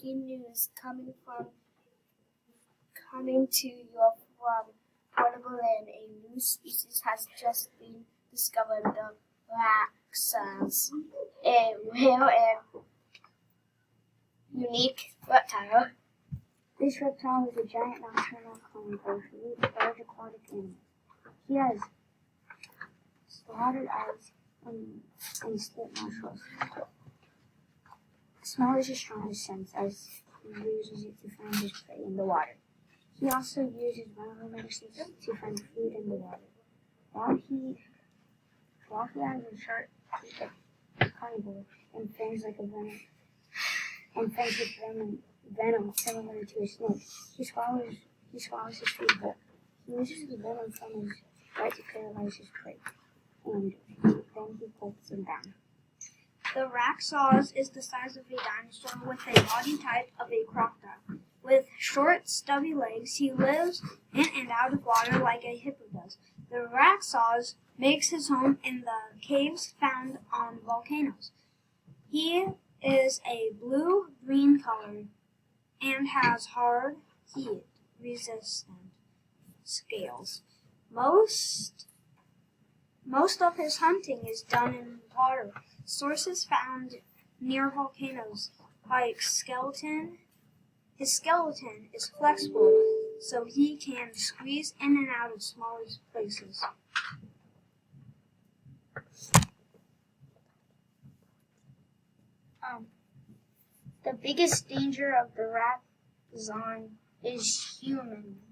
breaking news coming to you from Portable Land. A new species has just been discovered, the raaxoz, a rare and unique reptile. This reptile is a giant nocturnal carnivore who eats large aquatic animals. He has slotted eyes and slit nostrils. Smell is his strongest sense, as he uses it to find his prey in the water. He also uses bioluminescence to find food in the water. While he has a sharp teeth like carnivore and fangs like a venom, and fangs with venom similar to a snake, he swallows his food whole. He uses the venom from his bite to paralyze his prey, and then he pulls them down. The raaxoz is the size of a dinosaur with a body type of a crocodile. With short, stubby legs, he lives in and out of water like a hippo does. The raaxoz makes his home in the caves found on volcanoes. He is a blue-green color and has hard, heat-resistant scales. Most of his hunting is done in water. Sources found near volcanoes like his skeleton is flexible, so he can squeeze in and out of smaller places. The biggest danger of the raaxoz is human,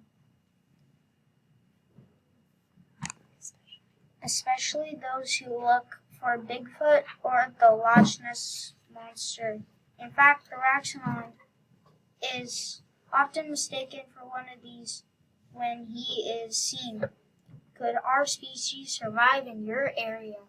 especially those who look for Bigfoot or the Loch Ness Monster. In fact, the raaxoz is often mistaken for one of these when he is seen. Could our species survive in your area?